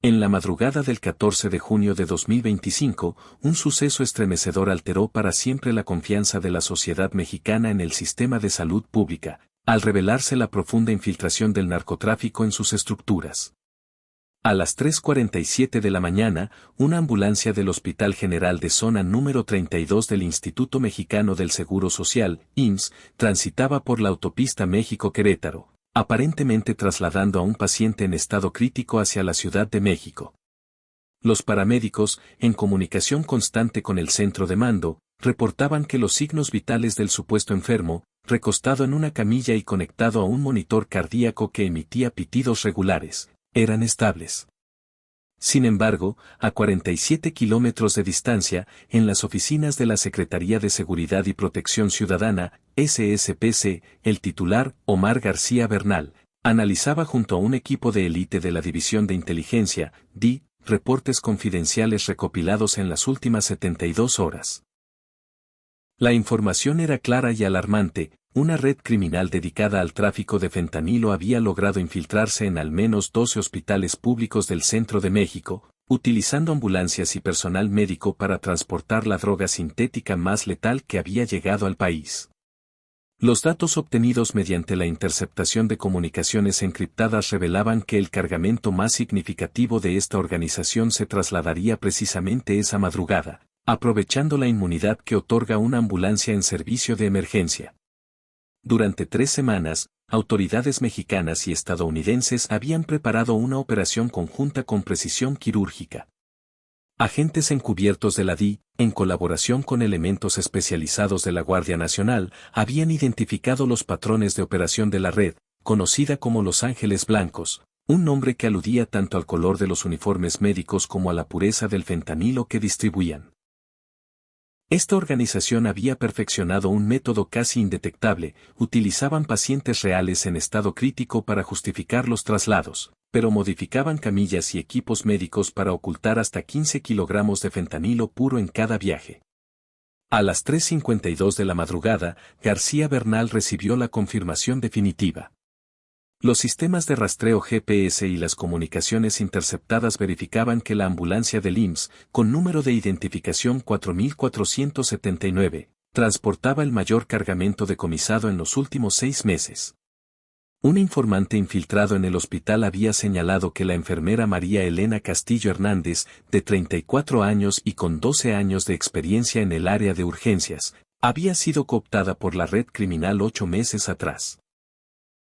En la madrugada del 14 de junio de 2025, un suceso estremecedor alteró para siempre la confianza de la sociedad mexicana en el sistema de salud pública, al revelarse la profunda infiltración del narcotráfico en sus estructuras. A las 3:47 de la mañana, una ambulancia del Hospital General de Zona número 32 del Instituto Mexicano del Seguro Social, IMSS, transitaba por la autopista México-Querétaro, aparentemente trasladando a un paciente en estado crítico hacia la Ciudad de México. Los paramédicos, en comunicación constante con el centro de mando, reportaban que los signos vitales del supuesto enfermo, recostado en una camilla y conectado a un monitor cardíaco que emitía pitidos regulares, eran estables. Sin embargo, a 47 kilómetros de distancia, en las oficinas de la Secretaría de Seguridad y Protección Ciudadana, SSPC, el titular, Omar García Bernal, analizaba junto a un equipo de élite de la División de Inteligencia, DI, reportes confidenciales recopilados en las últimas 72 horas. La información era clara y alarmante. Una red criminal dedicada al tráfico de fentanilo había logrado infiltrarse en al menos 12 hospitales públicos del centro de México, utilizando ambulancias y personal médico para transportar la droga sintética más letal que había llegado al país. Los datos obtenidos mediante la interceptación de comunicaciones encriptadas revelaban que el cargamento más significativo de esta organización se trasladaría precisamente esa madrugada, aprovechando la inmunidad que otorga una ambulancia en servicio de emergencia. Durante 3 semanas, autoridades mexicanas y estadounidenses habían preparado una operación conjunta con precisión quirúrgica. Agentes encubiertos de la DI, en colaboración con elementos especializados de la Guardia Nacional, habían identificado los patrones de operación de la red, conocida como Los Ángeles Blancos, un nombre que aludía tanto al color de los uniformes médicos como a la pureza del fentanilo que distribuían. Esta organización había perfeccionado un método casi indetectable, utilizaban pacientes reales en estado crítico para justificar los traslados, pero modificaban camillas y equipos médicos para ocultar hasta 15 kilogramos de fentanilo puro en cada viaje. A las 3:52 de la madrugada, García Bernal recibió la confirmación definitiva. Los sistemas de rastreo GPS y las comunicaciones interceptadas verificaban que la ambulancia del IMSS, con número de identificación 4479, transportaba el mayor cargamento decomisado en los últimos 6 meses. Un informante infiltrado en el hospital había señalado que la enfermera María Elena Castillo Hernández, de 34 años y con 12 años de experiencia en el área de urgencias, había sido cooptada por la red criminal 8 meses atrás.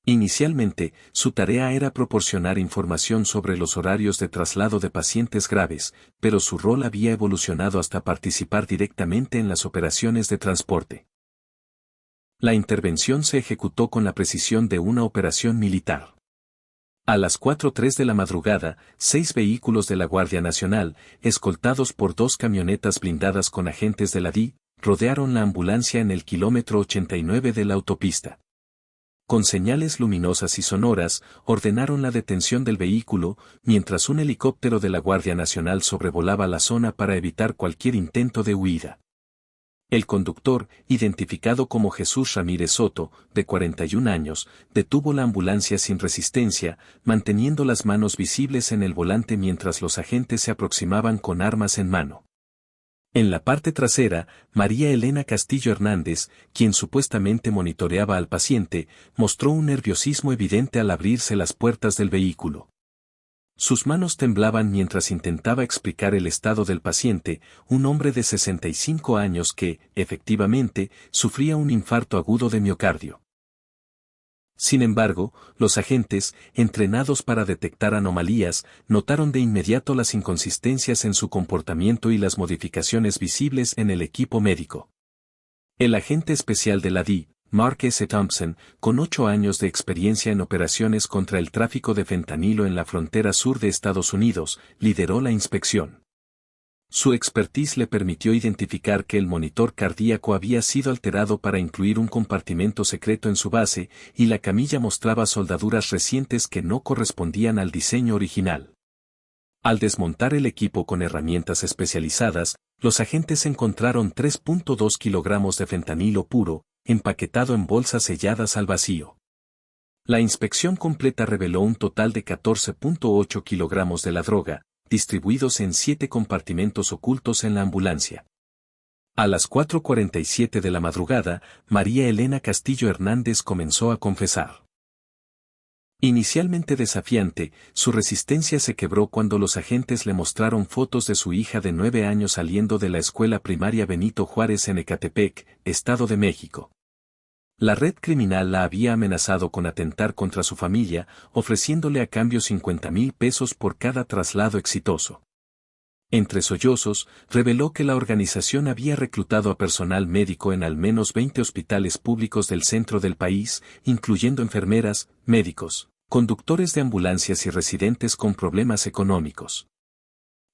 Inicialmente, su tarea era proporcionar información sobre los horarios de traslado de pacientes graves, pero su rol había evolucionado hasta participar directamente en las operaciones de transporte. La intervención se ejecutó con la precisión de una operación militar. A las 4:03 de la madrugada, 6 vehículos de la Guardia Nacional, escoltados por 2 camionetas blindadas con agentes de la DI, rodearon la ambulancia en el kilómetro 89 de la autopista. Con señales luminosas y sonoras, ordenaron la detención del vehículo, mientras un helicóptero de la Guardia Nacional sobrevolaba la zona para evitar cualquier intento de huida. El conductor, identificado como Jesús Ramírez Soto, de 41 años, detuvo la ambulancia sin resistencia, manteniendo las manos visibles en el volante mientras los agentes se aproximaban con armas en mano. En la parte trasera, María Elena Castillo Hernández, quien supuestamente monitoreaba al paciente, mostró un nerviosismo evidente al abrirse las puertas del vehículo. Sus manos temblaban mientras intentaba explicar el estado del paciente, un hombre de 65 años que, efectivamente, sufría un infarto agudo de miocardio. Sin embargo, los agentes, entrenados para detectar anomalías, notaron de inmediato las inconsistencias en su comportamiento y las modificaciones visibles en el equipo médico. El agente especial de la DI, Mark S. Thompson, con 8 años de experiencia en operaciones contra el tráfico de fentanilo en la frontera sur de Estados Unidos, lideró la inspección. Su expertise le permitió identificar que el monitor cardíaco había sido alterado para incluir un compartimento secreto en su base, y la camilla mostraba soldaduras recientes que no correspondían al diseño original. Al desmontar el equipo con herramientas especializadas, los agentes encontraron 3.2 kilogramos de fentanilo puro, empaquetado en bolsas selladas al vacío. La inspección completa reveló un total de 14.8 kilogramos de la droga, distribuidos en 7 compartimentos ocultos en la ambulancia. A las 4:47 de la madrugada, María Elena Castillo Hernández comenzó a confesar. Inicialmente desafiante, su resistencia se quebró cuando los agentes le mostraron fotos de su hija de 9 años saliendo de la escuela primaria Benito Juárez en Ecatepec, Estado de México. La red criminal la había amenazado con atentar contra su familia, ofreciéndole a cambio 50,000 pesos por cada traslado exitoso. Entre sollozos, reveló que la organización había reclutado a personal médico en al menos 20 hospitales públicos del centro del país, incluyendo enfermeras, médicos, conductores de ambulancias y residentes con problemas económicos.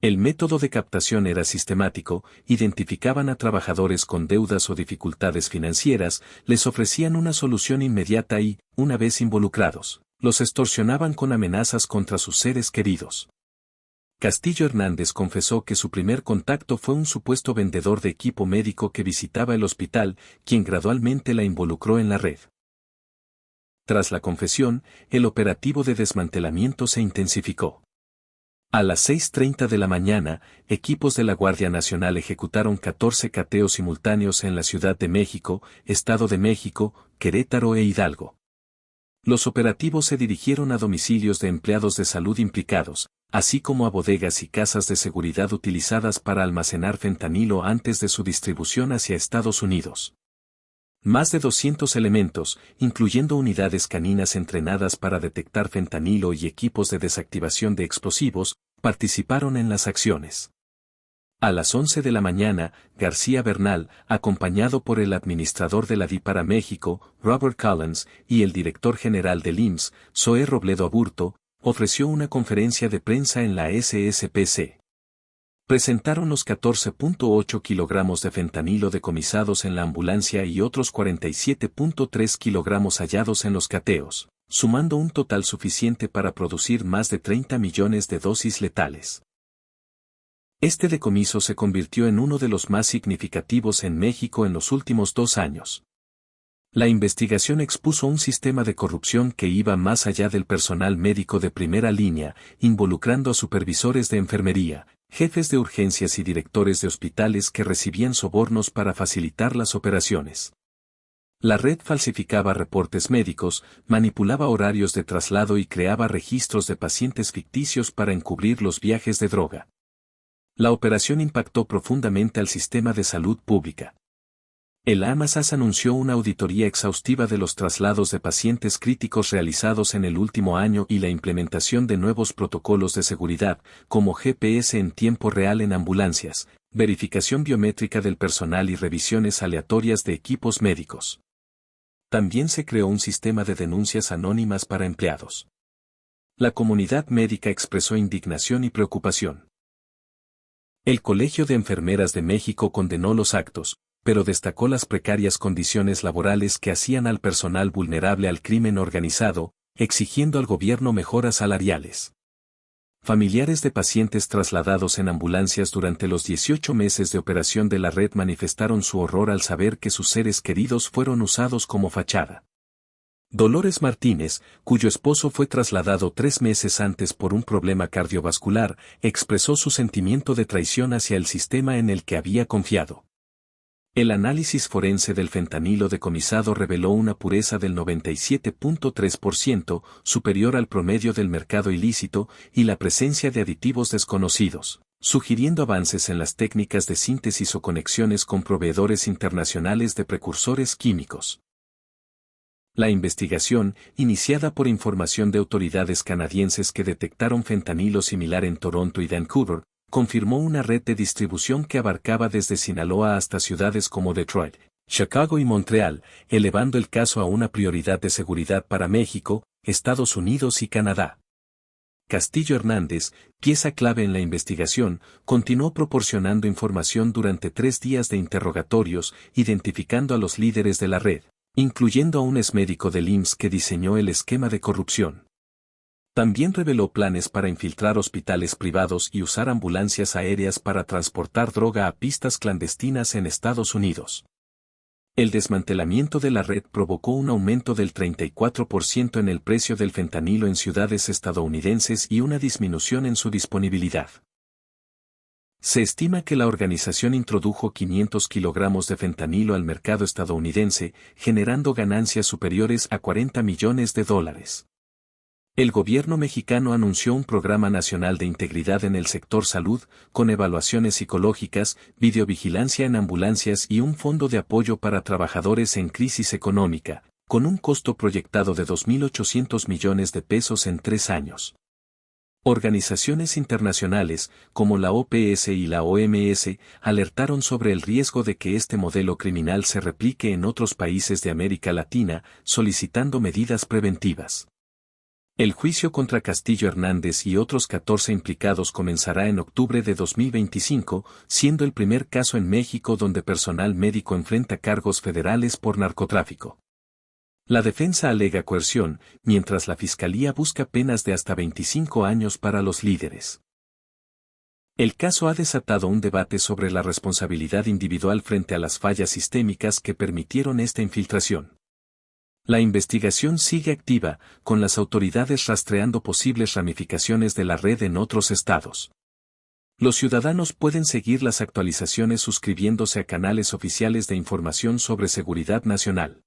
El método de captación era sistemático, identificaban a trabajadores con deudas o dificultades financieras, les ofrecían una solución inmediata y, una vez involucrados, los extorsionaban con amenazas contra sus seres queridos. Castillo Hernández confesó que su primer contacto fue un supuesto vendedor de equipo médico que visitaba el hospital, quien gradualmente la involucró en la red. Tras la confesión, el operativo de desmantelamiento se intensificó. A las 6:30 de la mañana, equipos de la Guardia Nacional ejecutaron 14 cateos simultáneos en la Ciudad de México, Estado de México, Querétaro e Hidalgo. Los operativos se dirigieron a domicilios de empleados de salud implicados, así como a bodegas y casas de seguridad utilizadas para almacenar fentanilo antes de su distribución hacia Estados Unidos. Más de 200 elementos, incluyendo unidades caninas entrenadas para detectar fentanilo y equipos de desactivación de explosivos, participaron en las acciones. A las 11 de la mañana, García Bernal, acompañado por el administrador de la DI para México, Robert Collins, y el director general del IMSS, Zoé Robledo Aburto, ofreció una conferencia de prensa en la SSPC. Presentaron los 14.8 kilogramos de fentanilo decomisados en la ambulancia y otros 47.3 kilogramos hallados en los cateos, sumando un total suficiente para producir más de 30 millones de dosis letales. Este decomiso se convirtió en uno de los más significativos en México en los últimos 2 años. La investigación expuso un sistema de corrupción que iba más allá del personal médico de primera línea, involucrando a supervisores de enfermería, jefes de urgencias y directores de hospitales que recibían sobornos para facilitar las operaciones. La red falsificaba reportes médicos, manipulaba horarios de traslado y creaba registros de pacientes ficticios para encubrir los viajes de droga. La operación impactó profundamente al sistema de salud pública. El AMSAS anunció una auditoría exhaustiva de los traslados de pacientes críticos realizados en el último año y la implementación de nuevos protocolos de seguridad, como GPS en tiempo real en ambulancias, verificación biométrica del personal y revisiones aleatorias de equipos médicos. También se creó un sistema de denuncias anónimas para empleados. La comunidad médica expresó indignación y preocupación. El Colegio de Enfermeras de México condenó los actos, pero destacó las precarias condiciones laborales que hacían al personal vulnerable al crimen organizado, exigiendo al gobierno mejoras salariales. Familiares de pacientes trasladados en ambulancias durante los 18 meses de operación de la red manifestaron su horror al saber que sus seres queridos fueron usados como fachada. Dolores Martínez, cuyo esposo fue trasladado 3 meses antes por un problema cardiovascular, expresó su sentimiento de traición hacia el sistema en el que había confiado. El análisis forense del fentanilo decomisado reveló una pureza del 97.3%, superior al promedio del mercado ilícito, y la presencia de aditivos desconocidos, sugiriendo avances en las técnicas de síntesis o conexiones con proveedores internacionales de precursores químicos. La investigación, iniciada por información de autoridades canadienses que detectaron fentanilo similar en Toronto y Vancouver, confirmó una red de distribución que abarcaba desde Sinaloa hasta ciudades como Detroit, Chicago y Montreal, elevando el caso a una prioridad de seguridad para México, Estados Unidos y Canadá. Castillo Hernández, pieza clave en la investigación, continuó proporcionando información durante 3 días de interrogatorios, identificando a los líderes de la red, incluyendo a un exmédico del IMSS que diseñó el esquema de corrupción. También reveló planes para infiltrar hospitales privados y usar ambulancias aéreas para transportar droga a pistas clandestinas en Estados Unidos. El desmantelamiento de la red provocó un aumento del 34% en el precio del fentanilo en ciudades estadounidenses y una disminución en su disponibilidad. Se estima que la organización introdujo 500 kilogramos de fentanilo al mercado estadounidense, generando ganancias superiores a $40 millones. El gobierno mexicano anunció un programa nacional de integridad en el sector salud, con evaluaciones psicológicas, videovigilancia en ambulancias y un fondo de apoyo para trabajadores en crisis económica, con un costo proyectado de 2.800 millones de pesos en 3 años. Organizaciones internacionales, como la OPS y la OMS, alertaron sobre el riesgo de que este modelo criminal se replique en otros países de América Latina, solicitando medidas preventivas. El juicio contra Castillo Hernández y otros 14 implicados comenzará en octubre de 2025, siendo el primer caso en México donde personal médico enfrenta cargos federales por narcotráfico. La defensa alega coerción, mientras la fiscalía busca penas de hasta 25 años para los líderes. El caso ha desatado un debate sobre la responsabilidad individual frente a las fallas sistémicas que permitieron esta infiltración. La investigación sigue activa, con las autoridades rastreando posibles ramificaciones de la red en otros estados. Los ciudadanos pueden seguir las actualizaciones suscribiéndose a canales oficiales de información sobre seguridad nacional.